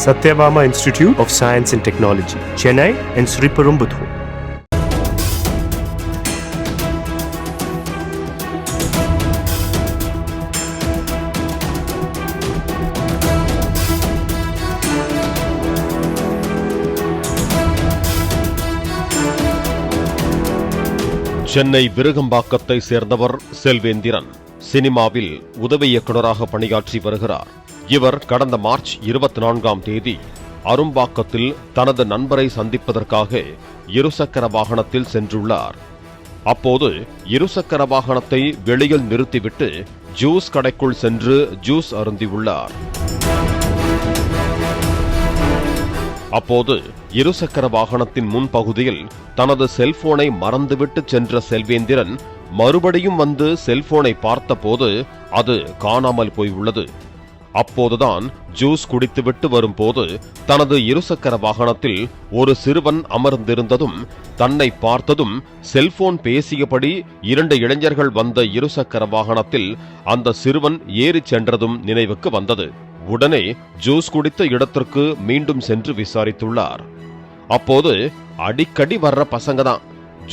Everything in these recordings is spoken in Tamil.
Satyabama Institute of Science and Technology, Chennai and Sriperumbudur. Chennai விருகம்பாக்கத்தை சேர்ந்தவர் செல்வேந்திரன். சினிமாவில் உதவி இயக்குநராக பணியாற்றி வருகிறார். இவர் கடந்த மார்ச் 24ஆம் தேதி அரும்பாக்கத்தில் தனது நண்பரை சந்திப்பதற்காக இருசக்கர வாகனத்தில் சென்றுள்ளார். அப்போது இருசக்கர வாகனத்தை வெளியில் நிறுத்திவிட்டு ஜூஸ் கடைக்குள் சென்று ஜூஸ் அருந்தியுள்ளார். அப்போது இருசக்கர வாகனத்தின் முன்பகுதியில் தனது செல்போனை மறந்துவிட்டு சென்ற செல்வேந்திரன் மறுபடியும் வந்து செல்போனை பார்த்தபோது அது காணாமல் போயுள்ளது. அப்போதுதான் ஜூஸ் குடித்துவிட்டு வரும்போது தனது இருசக்கர வாகனத்தில் ஒரு சிறுவன் அமர்ந்திருந்ததும் தன்னை பார்த்ததும் செல்போன் பேசியபடி 2 இளைஞர்கள் வந்த இருசக்கர வாகனத்தில் அந்த சிறுவன் ஏறி சென்றதும் நினைவுக்கு வந்தது. உடனே ஜூஸ் குடித்த இடத்திற்கு மீண்டும் சென்று விசாரித்துள்ளார். அப்போது அடிக்கடி வர்ற பசங்க தான்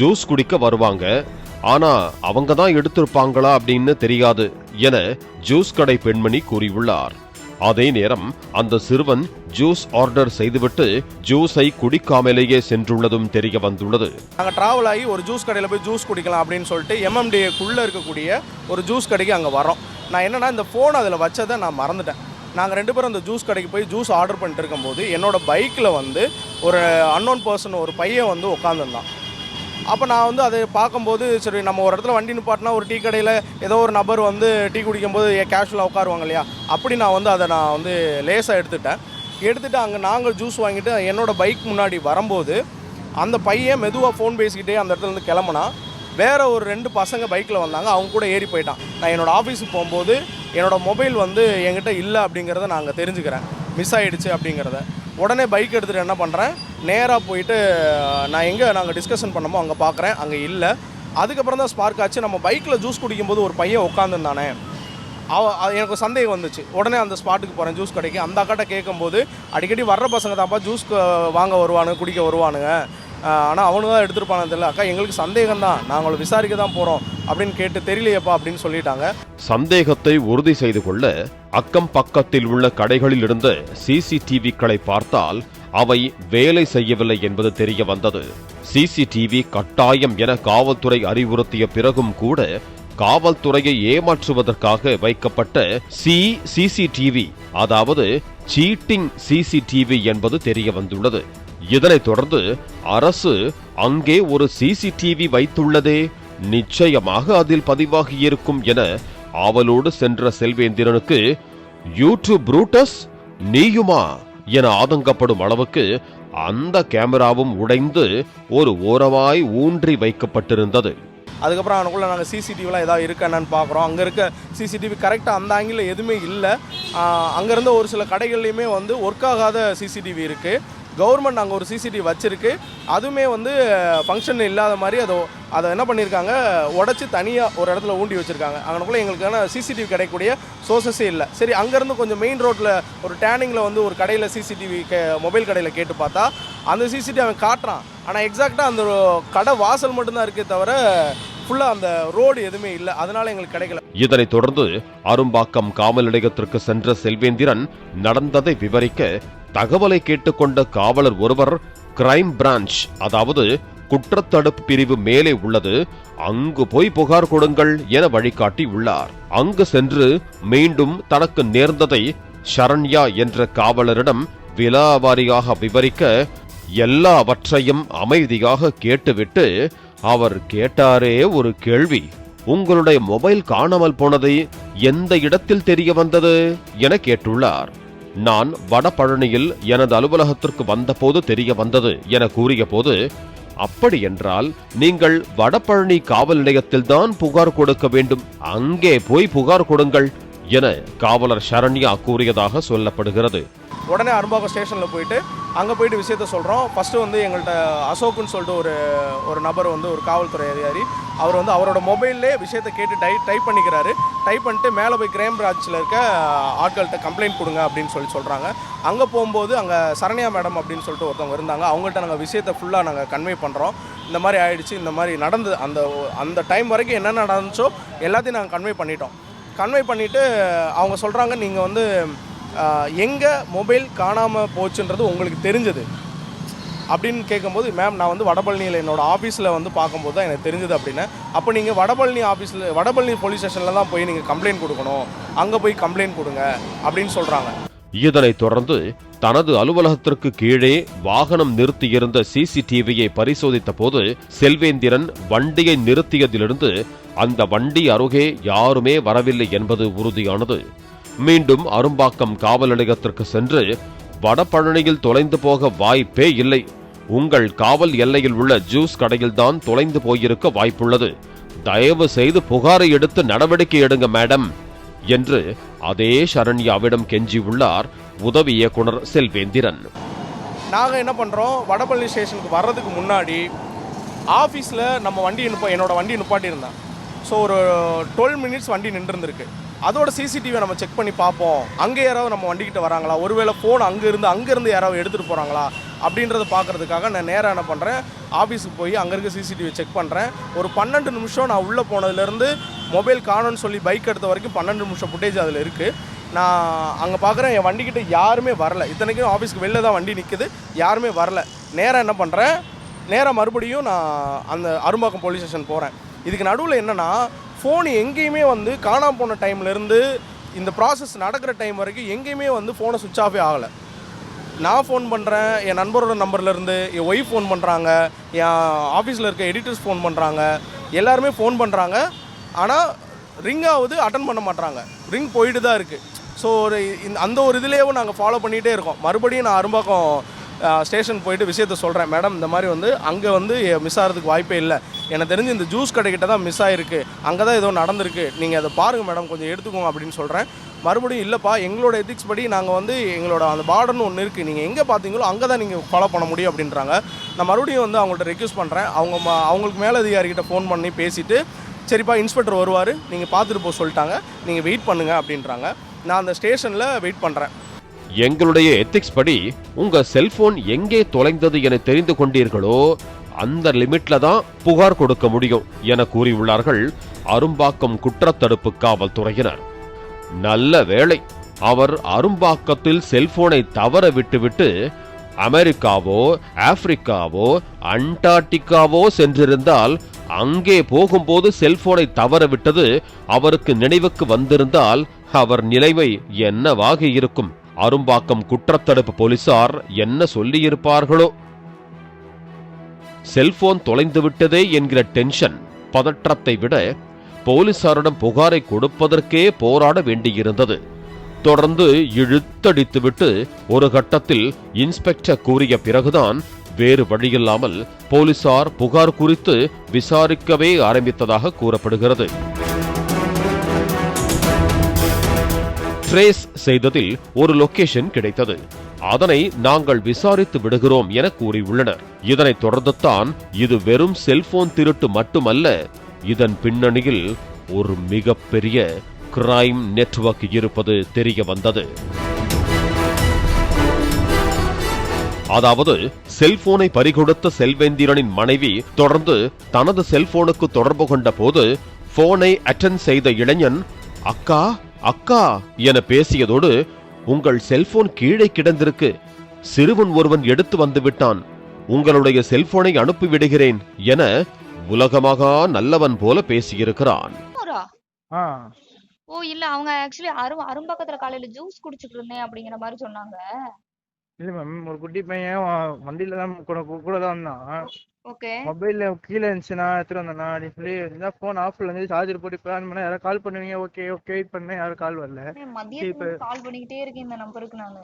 ஜூஸ் குடிக்க வருவாங்க, ஆனா அவங்க தான் எடுத்திருப்பாங்களா அப்படின்னு தெரியாது என ஜூஸ் கடை பெண்மணி கூறியுள்ளார். அதே நேரம் அந்த சிறுவன் ஜூஸ் ஆர்டர் செய்துவிட்டு ஜூஸை குடிக்காமலேயே சென்றுள்ளதும் தெரிய வந்துள்ளது. நாங்கள் டிராவல் ஆகி ஒரு ஜூஸ் கடையில் போய் ஜூஸ் குடிக்கலாம் அப்படின்னு சொல்லிட்டு MMDAக்குள்ளே இருக்கக்கூடிய ஒரு ஜூஸ் கடைக்கு அங்கே வரோம். நான் என்னன்னா இந்த ஃபோன் அதில் வச்சதை நான் மறந்துட்டேன். நாங்கள் 2 பேரும் அந்த ஜூஸ் கடைக்கு போய் ஜூஸ் ஆர்டர் பண்ணிட்டு இருக்கும்போது என்னோடய பைக்கில் வந்து ஒரு அன்னோன் பர்சன் ஒரு பையன் வந்து உட்காந்துருந்தான். அப்போ நான் வந்து அதை பார்க்கும்போது சரி நம்ம ஒரு இடத்துல வண்டி நிப்பாட்டினா ஒரு டீ கடையில் ஏதோ ஒரு நபர் வந்து டீ குடிக்கும்போது கேஷுவலாக உட்காருவாங்க இல்லையா, அப்படி நான் வந்து அதை லேசாக எடுத்துகிட்டு அங்கே நாங்கள் ஜூஸ் வாங்கிட்டு என்னோடய பைக் முன்னாடி வரும்போது அந்த பையன் மெதுவாக ஃபோன் பேசிக்கிட்டே அந்த இடத்துல இருந்து கிளம்புனா வேறு ஒரு 2 பசங்க பைக்கில் வந்தாங்க, அவங்க கூட ஏறி போயிட்டான். நான் என்னோடய ஆஃபீஸுக்கு போகும்போது என்னோடய மொபைல் வந்து என்கிட்ட இல்லை அப்படிங்கிறத நான் அங்கே தெரிஞ்சுக்கிறேன், மிஸ் ஆகிடுச்சு அப்படிங்கிறத. உடனே பைக் எடுத்துகிட்டு என்ன பண்ணுறேன், நேராக போயிட்டு நாங்கள் டிஸ்கஷன் பண்ணமோ அங்கே பார்க்குறேன், அங்கே இல்லை. அதுக்கப்புறம் தான் ஸ்பார்க் ஆச்சு. நம்ம பைக்கில் ஜூஸ் குடிக்கும்போது ஒரு பையன் உட்காந்துருந்தானே, எனக்கு சந்தேகம் வந்துச்சு. உடனே அந்த ஸ்பாட்டுக்கு போகிறேன், ஜூஸ் கடைக்கு. அந்த அக்காட்ட கேட்கும்போது அடிக்கடி வர்ற பசங்க தான்ப்பா ஜூஸ் வாங்க வருவானுங்க, குடிக்க வருவானுங்க, ஆனால் அவனு தான் எடுத்துருப்பானு தெரியல. அக்கா எங்களுக்கு சந்தேகம் தான், நாங்கள் விசாரிக்க தான் போகிறோம் அப்படின்னு கேட்டு தெரியலையப்பா அப்படின்னு சொல்லிட்டாங்க. சந்தேகத்தை உறுதி செய்து கொள்ள அக்கம் பக்கத்தில் உள்ள கடைகளில் இருந்த CCTVக்களை பார்த்தால் அவை வேலை செய்யவில்லை என்பது தெரிய வந்தது. CCTV கட்டாயம் என காவல்துறை அறிவுறுத்திய பிறகும் கூட காவல்துறையை ஏமாற்றுவதற்காக வைக்கப்பட்ட CCTV, அதாவது சீட்டிங் CCTV என்பது தெரிய வந்துள்ளது. இதனைத் தொடர்ந்து அரசு அங்கே ஒரு CCTV வைத்துள்ளதே, நிச்சயமாக அதில் பதிவாகியிருக்கும் என ஆவலோடு சென்ற செல்வேந்திரனுக்கு யூடியூப் ப்ரூட்டஸ் நீயுமா என ஆதங்கப்படும் அளவுக்கு அந்த கேமராவும் உடைந்து ஒரு ஓரமாய் ஊன்றி வைக்கப்பட்டிருந்தது. அதுக்கப்புறம் அவனுக்குள்ள நாங்கள் CCTVலாம் ஏதாவது இருக்கான்னு பார்க்குறோம். அங்கே இருக்க CCTV கரெக்டாக அந்த ஆங்கிளில் எதுவுமே இல்லை. அங்கேருந்து ஒரு சில கடைகள்லையுமே வந்து ஒர்க் ஆகாத CCTV இருக்குது. கவர்மெண்ட் அங்கே ஒரு CCTV வச்சுருக்கு, அதுவுமே வந்து ஃபங்க்ஷன் இல்லாத மாதிரி அதை என்ன பண்ணியிருக்காங்க, உடச்சி தனியாக ஒரு இடத்துல ஊண்டி வச்சுருக்காங்க. அங்கனக்குள்ளே எங்களுக்கான CCTV கிடைக்கக்கூடிய சோர்ஸஸே இல்லை. சரி, அங்கேருந்து கொஞ்சம் மெயின் ரோட்டில் ஒரு டேனிங்கில் வந்து ஒரு கடையில் CCTV மொபைல் கடையில் கேட்டு பார்த்தா அந்த CCTV அவன் காட்டுறான், ஆனால் எக்ஸாக்டாக அந்த கடை வாசல் மட்டும்தான் இருக்கே தவிர ஃபுல்லாக அந்த ரோடு எதுவுமே இல்லை. அதனால எங்களுக்கு கிடைக்கல. இதனைத் தொடர்ந்து அரும்பாக்கம் காவல் நிலையத்திற்கு சென்ற செல்வேந்திரன் நடந்ததை விவரிக்க தகவலை கேட்டுக்கொண்ட காவலர் ஒருவர் கிரைம் பிரான்ச், அதாவது குற்றத்தடுப்பு பிரிவு மேலே உள்ளது, அங்கு போய் புகார் கொடுங்கள் என வழிகாட்டி உள்ளார். அங்கு சென்று மீண்டும் தனக்கு நேர்ந்ததை சரண்யா என்ற காவலரிடம் விலாவாரியாக விவரிக்க எல்லாவற்றையும் அமைதியாக கேட்டுவிட்டு அவர் கேட்டாரே ஒரு கேள்வி, உங்களுடைய மொபைல் காணாமல் போனதை எந்த இடத்தில் தெரிய வந்தது என கேட்டுள்ளார். நான் வடபழனியில் எனது அலுவலகத்திற்கு வந்தபோது தெரிய வந்தது என கூறிய போது, அப்படி என்றால் நீங்கள் வடபழனி காவல் நிலையத்தில் தான் புகார் கொடுக்க வேண்டும், அங்கே போய் புகார் கொடுங்கள் என காவலர் சரண்யா கூறியதாக சொல்லப்படுகிறது. உடனே அரும்பாக்கம் ஸ்டேஷனில் போயிட்டு அங்கே போயிட்டு விஷயத்த சொல்கிறோம். ஃபஸ்ட்டு வந்து எங்கள்கிட்ட அசோக்குன்னு சொல்லிட்டு ஒரு நபர் வந்து ஒரு காவல்துறை அதிகாரி, அவர் வந்து அவரோட மொபைல்லே விஷயத்தை கேட்டு டைப் பண்ணிக்கிறாரு. டைப் பண்ணிட்டு மேலே போய் கிரைம் பிரான்ச்சில் இருக்க ஆட்கள்கிட்ட கம்ப்ளைண்ட் கொடுங்க அப்படின்னு சொல்கிறாங்க. அங்கே போகும்போது அங்கே சரண்யா மேடம் அப்படின்னு சொல்லிட்டு ஒருத்தவங்க இருந்தாங்க. அவங்கள்ட்ட நாங்கள் விஷயத்தை ஃபுல்லாக நாங்கள் கன்வே பண்ணுறோம். இந்த மாதிரி ஆயிடுச்சு, இந்த மாதிரி நடந்தது, அந்த டைம் வரைக்கும் என்ன நடந்துச்சோ எல்லாத்தையும் நாங்கள் கன்வே பண்ணிட்டோம். கன்வே பண்ணிவிட்டு அவங்க சொல்கிறாங்க, நீங்கள் வந்து எங்கே மொபைல் காணாமல் போச்சுன்றது உங்களுக்கு தெரிஞ்சது அப்படின்னு கேட்கும்போது, மேம் நான் வந்து வடபழனியில் என்னோடய ஆஃபீஸில் வந்து பார்க்கும்போது தான் எனக்கு தெரிஞ்சது அப்படின்னு. அப்போ நீங்கள் வடபழனி போலீஸ் ஸ்டேஷனில் தான் போய் நீங்கள் கம்ப்ளைண்ட் கொடுக்கணும், அங்கே போய் கம்ப்ளைண்ட் கொடுங்க அப்படின்னு சொல்கிறாங்க. இதனைத் தொடர்ந்து தனது அலுவலகத்திற்கு கீழே வாகனம் நிறுத்தியிருந்த சிசிடிவியை பரிசோதித்த போது செல்வேந்திரன் வண்டியை நிறுத்தியதிலிருந்து அந்த வண்டி அருகே யாருமே வரவில்லை என்பது உறுதியானது. மீண்டும் அரும்பாக்கம் காவல் நிலையத்திற்கு சென்று வடபழனியில் தொலைந்து போக வாய்ப்பே இல்லை, உங்கள் காவல் எல்லையில் உள்ள ஜூஸ் கடையில்தான் தொலைந்து போயிருக்க வாய்ப்புள்ளது, தயவு செய்து புகாரை எடுத்து நடவடிக்கை எடுங்க மேடம் என்று அதே சரண்யாவிடம் கெஞ்சியுள்ளார் உதவி இயக்குனர் செல்வேந்திரன். நாங்கள் என்ன பண்ணுறோம், வடபழனி ஸ்டேஷனுக்கு வர்றதுக்கு முன்னாடி ஆஃபீஸில் நம்ம என்னோட வண்டி நிப்பாட்டியிருந்தேன். ஸோ ஒரு 12 மினிட்ஸ் வண்டி நின்றுருந்துருக்கு. அதோட சிசிடிவியை நம்ம செக் பண்ணி பார்ப்போம், அங்கே யாராவது நம்ம வண்டிக்கிட்ட வராங்களா, ஒருவேளை ஃபோன் அங்கேருந்து யாராவது எடுத்துகிட்டு போகிறாங்களா அப்படின்றத பார்க்குறதுக்காக நான் நேராக என்ன பண்ணுறேன், ஆஃபீஸுக்கு போய் அங்கே இருக்க சிசிடிவி செக் பண்ணுறேன். ஒரு 12 நிமிஷம் நான் உள்ளே போனதுலேருந்து மொபைல் காணோன்னு சொல்லி பைக் எடுத்த வரைக்கும் 12 நிமிஷம் ஃபுட்டேஜ் அதில் இருக்குது. நான் அங்கே பார்க்குறேன், என் வண்டிக்கிட்ட யாருமே வரல. இத்தனைக்கும் ஆஃபீஸ்க்கு வெளில தான் வண்டி நிற்குது, யாருமே வரல. நேராக என்ன பண்ணுறேன், நேராக மறுபடியும் நான் அந்த அரும்பாக்கம் போலீஸ் ஸ்டேஷன் போகிறேன். இதுக்கு நடுவில் என்னென்னா, ஃபோன் எங்கேயுமே வந்து காணாமல் போன டைம்லேருந்து இந்த ப்ராசஸ் நடக்கிற டைம் வரைக்கும் எங்கேயுமே வந்து ஃபோனை சுவிட்ச் ஆஃபே ஆகலை. நான் ஃபோன் பண்ணுறேன், என் நண்பரோட நம்பர்லேருந்து என் ஒய்ஃப் ஃபோன் பண்ணுறாங்க, என் ஆஃபீஸில் இருக்க எடிட்டர்ஸ் ஃபோன் பண்ணுறாங்க, எல்லாருமே ஃபோன் பண்ணுறாங்க. ஆனால் ரிங் ஆகுது, அட்டன் பண்ண மாட்டாங்க, ரிங் போயிட்டு தான் இருக்குது. ஸோ அந்த ஒரு இதுலேயும் நாங்கள் ஃபாலோ பண்ணிகிட்டே இருக்கோம். மறுபடியும் நான் அரும்பாக்கம் ஸ்டேஷன் போயிட்டு விஷயத்த சொல்கிறேன், மேடம் இந்த மாதிரி வந்து அங்கே வந்து மிஸ் ஆகிறதுக்கு வாய்ப்பே இல்லை, எனக்கு தெரிஞ்சு இந்த ஜூஸ் கடைக்கிட்ட தான் மிஸ் ஆகிருக்கு, அங்கே தான் ஏதோ நடந்திருக்கு, நீங்கள் அதை பாருங்கள் மேடம், கொஞ்சம் எடுத்துக்கோங்க அப்படின்னு சொல்கிறேன். மறுபடியும் இல்லைப்பா, எங்களோட எத்திக்ஸ் படி நாங்கள் வந்து எங்களோட அந்த பார்டர்னு ஒன்று இருக்குது, நீங்கள் எங்கே பார்த்தீங்களோ அங்கே தான் நீங்கள் ஃபாலோ பண்ண முடியும் அப்படின்றாங்க. நான் மறுபடியும் வந்து அவங்கள்ட்ட ரெக்வஸ்ட் பண்ணுறேன். அவங்களுக்கு மேலதிகாரிகிட்ட ஃபோன் பண்ணி பேசிவிட்டு, சரிப்பா இன்ஸ்பெக்டர் வருவார், நீங்கள் பார்த்துட்டு போக சொல்லிட்டாங்க, நீங்கள் வெயிட் பண்ணுங்கள் அப்படின்றாங்க. நான் அந்த ஸ்டேஷனில் வெயிட் பண்ணுறேன். எங்களுடைய எத்திக்ஸ் படி உங்க செல்போன் எங்கே தொலைந்தது என தெரிந்து கொண்டீர்களோ அந்த லிமிட்ல தான் புகார் கொடுக்க முடியும் என கூறியுள்ளார்கள் அரும்பாக்கம் குற்றத்தடுப்பு காவல்துறையினர். நல்ல வேளை அவர் அரும்பாக்கத்தில் செல்போனை தவற விட்டுவிட்டு அமெரிக்காவோ ஆப்பிரிக்காவோ அண்டார்டிகாவோ சென்றிருந்தால், அங்கே போகும்போது செல்போனை தவற விட்டது அவருக்கு நினைவுக்கு வந்திருந்தால் அவர் நிலைமை என்னவாக இருக்கும்? அரும்பாக்கம் குற்றத்தடுப்பு போலீசார் என்ன சொல்லியிருப்பார்களோ? செல்போன் தொலைந்து விட்டதே என்கிற டென்ஷன், பதற்றத்தை விட போலீசாரிடம் புகாரை கொடுப்பதற்கே போராட வேண்டியிருந்தது. தொடர்ந்து இழுத்தடித்துவிட்டு ஒரு கட்டத்தில் இன்ஸ்பெக்டர் கூறிய பிறகுதான் வேறு வழியில்லாமல் போலீசார் புகார் குறித்து விசாரிக்கவே ஆரம்பித்ததாக கூறப்படுகிறது. ட்ரேஸ் செய்ததில் ஒரு லொகேஷன் கிடைத்தது, அதனை நாங்கள் விசாரித்து விடுகிறோம் என கூறியுள்ளனர். இதனைத் தொடர்ந்துதான் இது வெறும் செல்போன் திருட்டு மட்டுமல்ல, இதன் பின்னணியில் ஒரு மிகப்பெரிய கிரைம் நெட்வொர்க் இருப்பது தெரிய வந்தது. அதாவது செல்போனை பறிகொடுத்த செல்வேந்திரனின் மனைவி தொடர்ந்து தனது செல்போனுக்கு தொடர்பு கொண்ட போது போனை அட்டெண்ட் செய்த இளைஞன் அக்கா அக்கா என பேசியதோடு, உங்கள் செல்போன் கீழே கிடந்திருக்கு, சிறுவன் ஒருவன் எடுத்து வந்து விட்டான், உங்களுடைய செல்போனை அனுப்பிவிடுகிறேன் என உலகமாக நல்லவன் போல பேசியிருக்கிறான். ஓ இல்ல, அவங்க ஆக்சுவலி அரும்பாக்கத்துல காலையில ஜூஸ் குடிச்சிட்டு இருந்தேன் அப்படிங்கிற மாதிரி சொன்னாங்க. இல்ல மேம், ஒரு குட்டி பையன் வண்டியில தான் கூட தான் வந்தான். ஓகே. மொபைல்ல கீழே இருந்துச்சுன்னா எடுத்துட்டு வந்தேன்னா அப்படின்னு சொல்லி இருந்தா போன் ஆஃப்ல இருந்து சார்ஜர் போட்டு பிளான் பண்ண யாராவது கால் பண்ணுவீங்க, ஓகே ஓகே வெயிட் பண்ணேன், யாரும் கால் வரல. மதியத்துல கால் பண்ணிக்கிட்டே இருக்கேன் இந்த நம்பருக்கு நானு.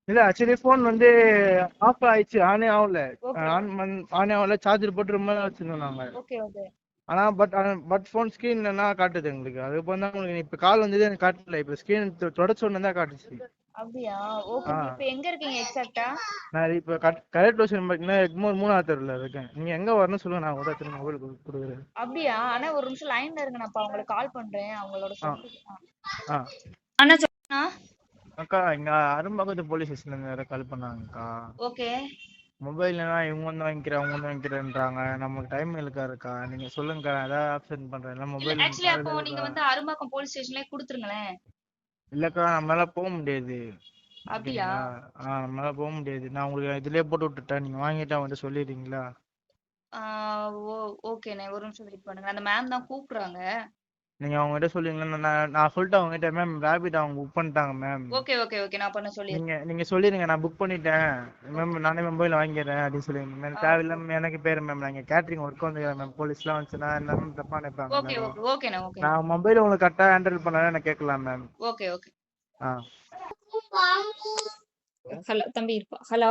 இல்ல ஆக்சுவலி போன் வந்து ஆஃப் ஆயிடுச்சு, ஆனே ஆகல, சார்ஜர் போட்டு ரொம்ப நேரம் வச்சிருந்தோம் நாங்க. Okay okay. ஆனா பட் போன் ஸ்கிரீன் என்ன காட்டுது எங்களுக்கு, அது தான் உங்களுக்கு இப்ப கால் வந்தது எனக்கு காட்டல, இப்ப ஸ்கிரீன் தொடச்சு ஒண்ணு தான் காட்டுச்சு. அப்படியா? ஓகே. ஆ இப்ப எங்க இருக்கீங்க எக்ஸாக்ட்டா? நான் இப்போ கரெக்ட் லொகேஷன் பார்த்தீங்கன்னா எக்மோர் 3வது தெருவில் இருக்கேன். நீங்கள் எங்கே வரணும்னு சொல்லுங்கள், நான் கூட திரும்ப மொபைல் கொடுக்குறேன். அப்படியா? அண்ணா ஒரு நிமிஷம் லைன்ல இருங்க, நான் இப்ப அவங்களுக்கு கால் பண்றேன். அவங்களோட ஆ ஃப்ரெண்டு. ஆ அண்ணா சொல்லுண்ணா. அக்கா, இங்கே அரும்பாக்கத்து போலீஸ் ஸ்டேஷன்லேருந்து யாரோ கால் பண்ணாங்கக்கா. ஓகே. மொபைல்னா இவங்க வந்து வாங்கிக்கிறேன் அவங்க வந்து வாங்கிக்கிறேன்றாங்க. நமக்கு டைம் இருக்கா? நீங்கள் சொல்லுங்கக்கா, நான் ஏதாவது ஆப்ஷன் பண்ணுறேன். இல்லை இல்ல மொபைல் ஆக்சுவலி அப்போ அவைலபிள் நீங்க இருக்கா? வந்து அரும்பாக்கம் போலீஸ் ஸ்டேஷன்லயே குடுத்துருங்களேன். இல்லைக்கா, நம்மளால போக முடியாது. அப்படியா? ஓகேங்களா? நம்மளால போக முடியாது. நான் உங்களுக்கு இதுலேயே போட்டு விட்டுட்டேன். நீங்கள் வாங்கிட்டு அவங்கள்ட்ட சொல்லிடுறீங்களா? ஓ ஓகேண்ணே, ஒரு நிமிஷம் வெயிட் பண்ணுங்க. அந்த மேம் தான் கூப்பிடுறாங்க. நீங்கள் அவங்ககிட்ட சொல்லுவீங்களா? நான் சொல்லிட்டு அவங்ககிட்ட, மேம் ரேபிட் அவங்க புக் பண்ணிட்டாங்க மேம். ஓகே ஓகே ஓகே, நான் பண்ண சொல்லிடுறேன். நீங்கள் சொல்லிடுங்க, நான் புக் பண்ணிட்டேன் மேம், நானே மொபைல் வாங்கிக்கிறேன் அப்படின்னு சொல்லுங்க மேம். தேவையில்லாம எனக்கு பேர் மேம், நான் இங்கே கேட்ரிங் ஒர்க் வந்துக்கிறேன் மேம். போலீஸ்லாம் வந்துச்சுன்னா என்ன மேம் தப்பா நினைப்பாங்க ஓகே எல்லாரும். ஓகே ஓகேண்ணா ஓகே. நான் மொபைல் உங்களுக்கு கரெக்டாக ஹேண்டில் பண்ணாலும் நான் கேட்கலாம் மேம். Okay okay. ஆ ஹலோ தம்பி இருப்பா. ஹலோ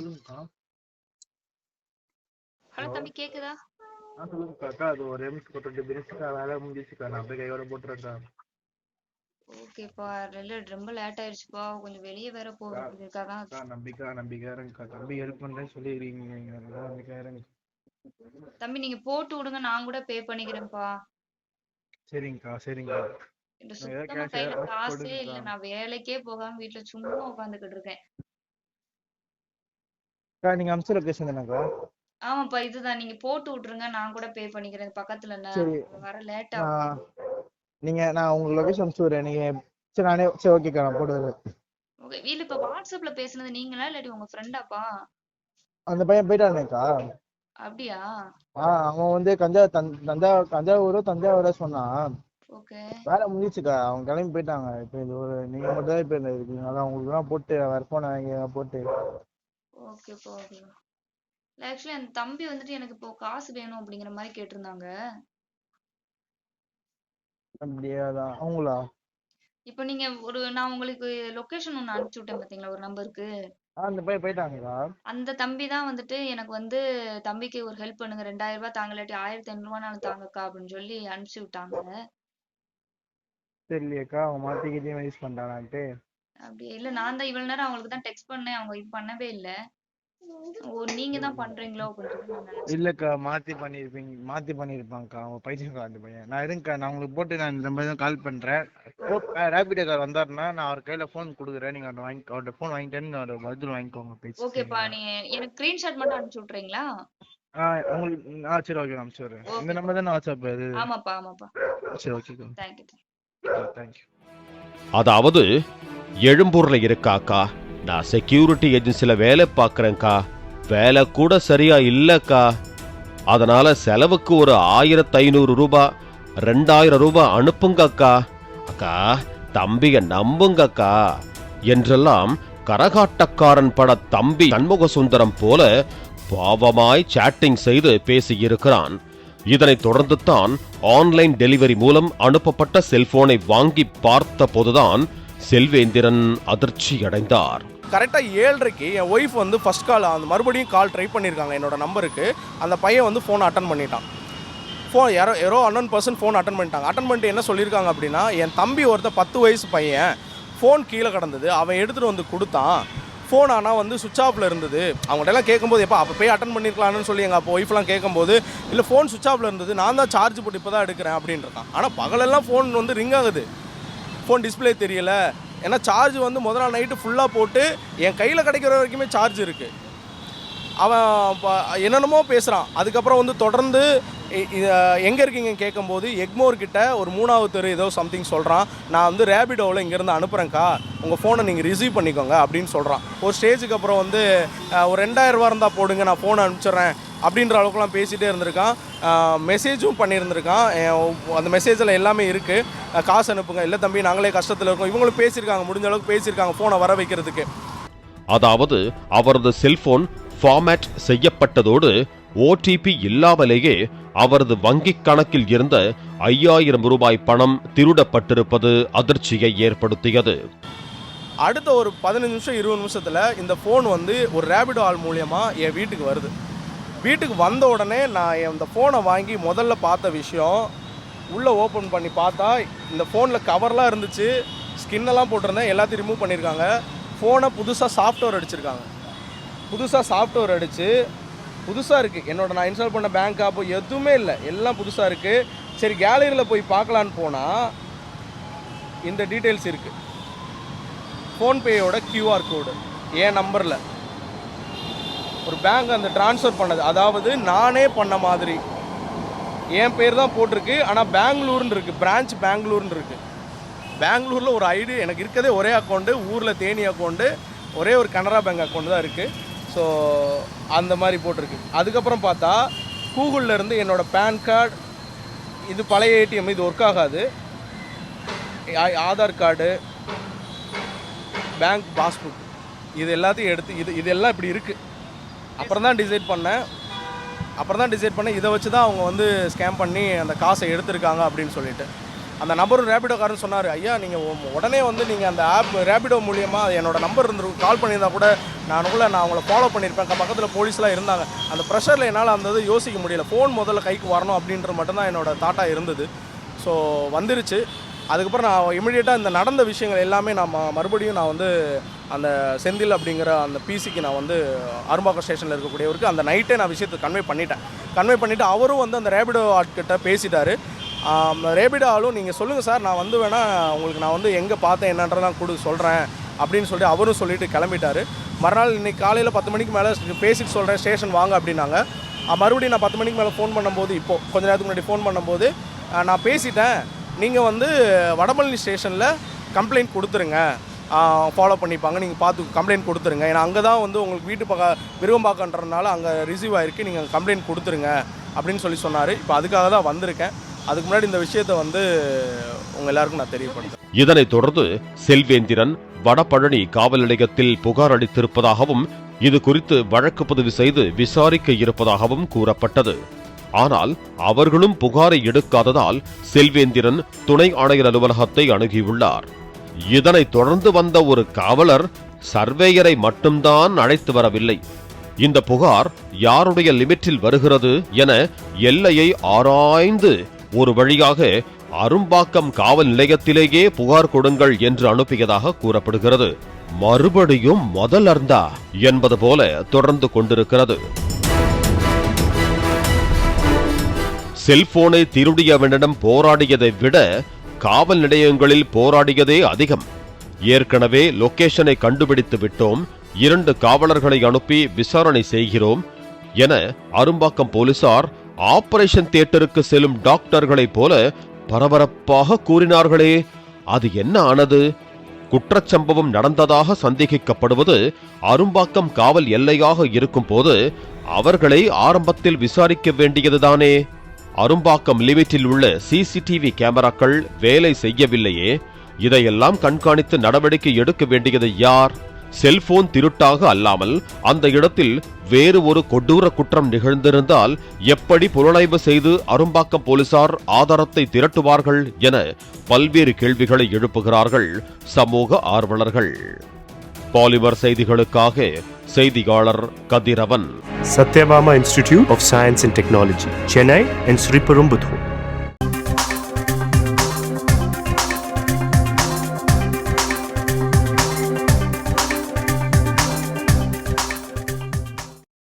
சொல்லுங்கக்கா. ஹலோ தம்பி, கேக்குதா? சொல்லுங்கக்கா. அக்கா, அது ஒரு எம்ஸ் போட்டு பிரிச்சுக்கா, வேலை முடிஞ்சிச்சுக்கா. நான் அப்படியே கையோட போட்டுறேன்க்கா. ஓகேப்பா. ரொம்ப லேட் ஆயிடுச்சுப்பா, கொஞ்சம் வெளியே வேற போக வேண்டியது இருக்காதான். அக்கா, நம்பிக்கை இருங்கக்கா. தம்பி ஹெல்ப் பண்ணுறேன்னு சொல்லிடுறீங்க. நம்பிக்கை இருங்க. தம்பி நீங்க போட்டு விடுங்க, நான் கூட பே பண்ணிக்கிறேன்ப்பா. சரிங்கக்கா. இந்த நான் ஏதாவது சுத்தமா கேஷ் கையில காசே போடுங்கக்கா. இல்ல. நான் வேலைக்கே போகாம வீட்டுல சும்மா உட்காந்துக்கிட்டு இருக்கேன். அக்கா, நீங்கள் அம்ச லொக்கேஷன் தானேக்கா? ஆமாப்பா, இதுதான். நீங்க போட்டு விட்டுருங்க, நான் கூட பே பண்ணிக்கிறேன். பக்கத்துல சரி. வர லேட் ஆகும். நான் உங்களுக்கு லொகேஷன் அனுப்பிச்சு விடுறேன். சரி, நானே சரி ஓகேக்கா, நான் போடுறேன். ஓகே. இல்ல இப்ப வாட்ஸ்அப்ல பேசுனது நீங்களா இல்லாட்டி உங்க ஃப்ரெண்டாப்பா? அந்த பையன் போயிட்டானேக்கா. அப்படியா? அவன் வந்து தஞ்சாவூரோ சொன்னான். ஓகே வேலை முடிஞ்சிச்சுக்கா, அவங்க கிளம்பி போயிட்டாங்க. இப்போ இது ஒரு நீங்க மட்டும் தான் இப்போ இருக்கீங்க. அதான் உங்களுக்கு தான் போட்டு வேற போன போட்டு. ஓகேப்பா ஓகே. ஆக்சுவலி அந்த தம்பி வந்துட்டு எனக்கு இப்போ காசு வேணும் அப்படிங்கிற மாதிரி கேட்டிருந்தாங்க. அப்படியே அதான் அவங்களா? இப்போ நீங்க நான் உங்களுக்கு லொகேஷன் ஒன்னு அனுப்பிச்சு விட்டேன் பாத்தீங்களா ஒரு நம்பருக்கு. அந்த பையன் போயிட்டாங்களா? அந்த தம்பி தான் வந்துட்டு எனக்கு வந்து தம்பிக்கு ஒரு ஹெல்ப் பண்ணுங்க, 2000 ரூபாய் தாங்க, இல்லாட்டி 1500 ரூபாய் தாங்கக்கா அப்படின்னு சொல்லி அனுப்பிச்சு விட்டாங்க. தெரியலையேக்கா, அவங்க மாத்திக்கிட்டே யூஸ் பண்றானான்ட்டு. அப்படியே இல்ல, நான் தான் இவ்வளவு நேரம் அவங்களுக்கு தான் டெக்ஸ்ட் பண்ணேன், அவங்க இது பண்ணவே இல்ல. ஓ நீங்க தான் பண்றீங்களோ அப்படின்னு சொல்லி நான் நினைச்சேன். இல்லக்கா, மாத்தி பண்ணிருப்பாங்கக்கா. அவங்க பைத்தியக்கா அந்த பையன். நான் இருங்கக்கா, நான் உங்களுக்கு போட்டு நான் இந்த மாதிரி தான் கால் பண்றேன். ரேபிடோ கார் வந்தாருன்னா நான் அவர் கையில போன் கொடுக்குறேன். நீங்க அவர்கிட்ட போன் வாங்கிட்டேன்னு ஒரு பதில் வாங்கிக்கோங்க பேசி. ஓகேப்பா, நீங்க எனக்கு ஸ்கிரீன்ஷாட் மட்டும் அனுப்பிச்சு விட்டுறீங்களா? உங்களுக்கு சரி ஓகே, அனுப்பிச்சு விடுறேன். இந்த நம்பர் தானே வாட்ஸ்அப் இது? ஆமாப்பா ஆமாப்பா. சரி ஓகேக்கா. தேங்க்யூ. தேங்க்யூ. அதாவது எழும்பூர்ல இருக்காக்கா, நான் செக்யூரிட்டி ஏஜென்சில வேலை பார்க்கறேன்க்கா, வேலை கூட சரியா இல்லக்கா, அதனால செலவுக்கு ஒரு 1500 ரூபாய் 2000 ரூபாய் அனுப்புங்கக்கா, அக்கா தம்பிய நம்புங்கக்கா என்றெல்லாம் கரகாட்டக்காரன் பட தம்பி சண்முக சுந்தரம் போல பாவமாய் சாட்டிங் செய்து பேசியிருக்கிறான். இதனைத் தொடர்ந்து தான் ஆன்லைன் டெலிவரி மூலம் அனுப்பப்பட்ட செல்போனை வாங்கி பார்த்த போதுதான் செல்வேந்திரன் அதிர்ச்சி அடைந்தார். கரெக்டாக 7:30க்கு என் ஒய்ஃப் வந்து ஃபர்ஸ்ட் கால் அந்த மறுபடியும் கால் ட்ரை பண்ணியிருக்காங்க என்னோட நம்பருக்கு. அந்த பையன் வந்து ஃபோனை அட்டன் பண்ணிட்டான். யாரோ அன்னோன் பர்சன் ஃபோன் அட்டன் பண்ணிட்டாங்க. அட்டன் பண்ணிட்டு என்ன சொல்லியிருக்காங்க அப்படின்னா, என் தம்பி ஒருத்தர் 10 வயசு பையன், ஃபோன் கீழே கிடந்தது, அவன் எடுத்துகிட்டு வந்து கொடுத்தான், ஃபோன் ஆனால் வந்து சுவிட்ச் ஆஃபில் இருந்தது. அவங்கள்ட்டலாம் கேட்கும்போது எப்போ அப்போ போய் அட்டன் பண்ணியிருக்கலான்னு சொல்லி எங்கள் அப்போ ஒய்ஃப்லாம் கேட்கும்போது, இல்லை ஃபோன் சுவிட்ச் ஆஃபில் இருந்தது, நான் தான் சார்ஜ் போட்டு இப்போ தான் எடுக்கிறேன் அப்படின்றான். ஆனால் பகலெல்லாம் ஃபோன் வந்து ரிங் ஆகுது, ஃபோன் டிஸ்பிளே தெரியல. ஏன்னா சார்ஜ் வந்து முதல் நாள் நைட்டு ஃபுல்லாக போட்டு என் கையில் கிடைக்கிற வரைக்குமே சார்ஜ் இருக்குது. அவன் என்னென்னமோ பேசுகிறான். அதுக்கப்புறம் வந்து தொடர்ந்து எங்கே இருக்கீங்கன்னு கேட்கும்போது எக்மோர் கிட்ட ஒரு 3வது தெரு ஏதோ சம்திங் சொல்கிறான். நான் வந்து ரேபிடோவில் இங்கேருந்து அனுப்புகிறேன்க்கா, உங்கள் ஃபோனை நீங்கள் ரிசீவ் பண்ணிக்கோங்க அப்படின்னு சொல்கிறான். ஒரு ஸ்டேஜுக்கு அப்புறம் வந்து ஒரு 2000 ரூபா இருந்தால் போடுங்க, நான் ஃபோனை அனுப்பிச்சிட்றேன் அப்படின்ற அளவுக்குலாம் பேசிகிட்டே இருந்திருக்கான். மெசேஜும் பண்ணியிருந்திருக்கான். அந்த மெசேஜில் எல்லாமே இருக்குது, காசு அனுப்புங்க, இல்லை தம்பி நாங்களே கஷ்டத்தில் இருக்கோம், இவங்களும் பேசியிருக்காங்க, முடிஞ்ச அளவுக்கு பேசியிருக்காங்க ஃபோனை வர வைக்கிறதுக்கு. அதாவது அவரது செல்போன் ஃபார்மேட் செய்யப்பட்டதோடு ஓடிபி இல்லாமலேயே அவரது வங்கிக் கணக்கில் இருந்த 5000 ரூபாய் பணம் திருடப்பட்டிருப்பது அதிர்ச்சியை ஏற்படுத்தியது. அடுத்த ஒரு 15 நிமிஷம் 20 நிமிஷத்தில் இந்த ஃபோன் வந்து ஒரு ரேபிடோ ஆள் மூலியமாக என் வீட்டுக்கு வருது. வீட்டுக்கு வந்த உடனே நான் இந்த ஃபோனை வாங்கி முதல்ல பார்த்த விஷயம், உள்ளே ஓப்பன் பண்ணி பார்த்தா இந்த ஃபோனில் கவர்லாம் இருந்துச்சு, ஸ்கின்னெல்லாம் போட்டிருந்தேன், எல்லாத்தையும் ரிமூவ் பண்ணியிருக்காங்க. ஃபோனை புதுசாக சாஃப்ட்வேர் அடிச்சிருக்காங்க. புதுசாக சாஃப்ட்வேர் அடித்து புதுசாக இருக்குது. நான் இன்ஸ்டால் பண்ண பேங்க் ஆப் எதுவுமே இல்லை, எல்லாம் புதுசாக இருக்குது. சரி கேலரியில் போய் பார்க்கலான்னு போனால் இந்த டீட்டெயில்ஸ் இருக்குது. ஃபோன்பேயோட QR கோடு என் நம்பரில் ஒரு பேங்க் அந்த ட்ரான்ஸ்ஃபர் பண்ணது, அதாவது நானே பண்ண மாதிரி என் பேர் தான் போட்டிருக்கு. ஆனால் பெங்களூர்னு இருக்குது, பிரான்ச் பெங்களூர்னு இருக்குது. பெங்களூரில் ஒரு ஐடி எனக்கு இருக்கதே ஒரே அக்கௌண்ட்டு, ஊரில் தேனி அக்கௌண்ட்டு, ஒரே ஒரு கனரா பேங்க் அக்கௌண்ட் தான் இருக்குது. ஸோ அந்த மாதிரி போட்டிருக்கு. அதுக்கப்புறம் பார்த்தா கூகுளில் என்னோடய பேன் கார்டு, இது பழைய ATM, இது ஒர்க் ஆகாது, ஆதார் கார்டு, பேங்க் பாஸ்புக், இது எல்லாத்தையும் எடுத்து இதெல்லாம் இப்படி இருக்குது. அப்புறம் தான் டிசைட் பண்ணேன் இதை வச்சு தான் அவங்க வந்து ஸ்கேம் பண்ணி அந்த காசை எடுத்திருக்காங்க அப்படின்னு சொல்லிட்டு. அந்த நம்பரும் ரேபிடோக்காரன் சொன்னார், ஐயா நீங்கள் உடனே வந்து நீங்கள் அந்த ஆப் ரேபிடோ மூலியமாக என்னோட நம்பர் இருந்திருக்கும், கால் பண்ணியிருந்தா கூட நான் அவங்கள ஃபாலோ பண்ணியிருப்பேன். பக்கத்தில் போலீஸ்லாம் இருந்தாங்க. அந்த ப்ரெஷரில் என்னால் அந்த இது யோசிக்க முடியல. ஃபோன் முதல்ல கைக்கு வரணும் அப்படின்றது மட்டும்தான் என்னோடய தாட்டாக இருந்தது. ஸோ வந்துருச்சு. அதுக்கப்புறம் நான் இமிடியேட்டாக இந்த நடந்த விஷயங்கள் எல்லாமே மறுபடியும் நான் வந்து அந்த செந்தில் அப்படிங்கிற அந்த பிசிக்கு நான் வந்து அரும்பாக்கம் ஸ்டேஷனில் இருக்கக்கூடியவருக்கு அந்த நைட்டே நான் விஷயத்தை கன்வே பண்ணிவிட்டு அவரும் வந்து அந்த ரேபிடோ ஆட்கிட்ட பேசிட்டார். ரேபிடோ ஆளும் நீங்கள் சொல்லுங்கள் சார், நான் வந்து வேணால் உங்களுக்கு நான் வந்து எங்கே பார்த்தேன் என்னன்றதான் சொல்கிறேன் அப்படின்னு சொல்லிட்டு அவரும் சொல்லிட்டு கிளம்பிட்டார். மறுநாள் இன்றைக்கி காலையில் 10 மணிக்கு மேலே பேசிட்டு சொல்கிறேன், ஸ்டேஷன் வாங்க அப்படின்னாங்க. மறுபடியும் நான் 10 மணிக்கு மேலே ஃபோன் பண்ணும்போது, இப்போது கொஞ்ச நேரத்துக்கு முன்னாடி ஃபோன் பண்ணும்போது, நான் பேசிட்டேன், நீங்கள் வந்து வடபழனி ஸ்டேஷனில் கம்ப்ளைண்ட் கொடுத்துருங்க, ஃபாலோ பண்ணிப்பாங்க, நீங்கள் பார்த்து கம்ப்ளைண்ட் கொடுத்துருங்க. ஏன்னா அங்கே தான் வந்து உங்களுக்கு வீட்டு விருவம்பாக்கன்றதுனால அங்கே ரிசீவ் ஆகிருக்கு, நீங்கள் கம்ப்ளைண்ட் கொடுத்துருங்க அப்படின்னு சொன்னார். இப்போ அதுக்காக தான் வந்திருக்கேன். அதுக்கு முன்னாடி இந்த விஷயத்தை வந்து உங்கள் எல்லாருக்கும் நான் தெரியப்படுத்தேன். இதனைத் தொடர்ந்து செல்வேந்திரன் வடபழனி காவல் நிலையத்தில் புகார் அளித்திருப்பதாகவும் இது குறித்து வழக்கு பதிவு செய்து விசாரிக்க இருப்பதாகவும் கூறப்பட்டது. ஆனால் அவர்களும் புகாரை எடுக்காததால் செல்வேந்திரன் துணை ஆணையர் அலுவலகத்தை அணுகியுள்ளார். இதனைத் தொடர்ந்து வந்த ஒரு காவலர் சர்வேயரை மட்டும்தான் அழைத்து வரவில்லை. இந்த புகார் யாருடைய லிமிட்டில் வருகிறது என எல்லையை ஆராய்ந்து ஒரு வழியாக அரும்பாக்கம் காவல் நிலையத்திலேயே புகார் கொடுங்கள் என்று அனுப்பியதாக கூறப்படுகிறது. மறுபடியும் முதலர்ந்தா என்பது போல தொடர்ந்து கொண்டிருக்கிறது. செல்போனை திருடியவனிடம் போராடியதை விட காவல் நிலையங்களில் போராடியதே அதிகம். ஏற்கனவே லொகேஷனை கண்டுபிடித்து விட்டோம், 2 காவலர்களை அனுப்பி விசாரணை செய்கிறோம் என அரும்பாக்கம் போலீசார் ஆபரேஷன் தியேட்டருக்கு செல்லும் டாக்டர்களைப் போல பரபரப்பாக கூறினார்களே, அது என்ன ஆனது? குற்றச்சம்பவம் நடந்ததாக சந்தேகிக்கப்படுவது அரும்பாக்கம் காவல் எல்லையாக இருக்கும் போது அவர்களை ஆரம்பத்தில் விசாரிக்க வேண்டியதுதானே. அரும்பாக்கம் லிமிட்டில் உள்ள CCTV கேமராக்கள் வேலை செய்யவில்லையே, இதையெல்லாம் கண்காணித்து நடவடிக்கை எடுக்க வேண்டியது யார்? செல்போன் திருட்டாக அல்லாமல் அந்த இடத்தில் வேறு ஒரு கொடூர குற்றம் நிகழ்ந்திருந்தால் எப்படி புலனாய்வு செய்து அரும்பாக்கம் போலீசார் ஆதாரத்தை திரட்டுவார்கள் என பல்வேறு கேள்விகளை எழுப்புகிறார்கள் சமூக ஆர்வலர்கள். பாலிமர் செய்திகளுக்காக செய்தியாளர் கதிரவன். Satyabama Institute of Science and Technology, Chennai and Sriperumbudur.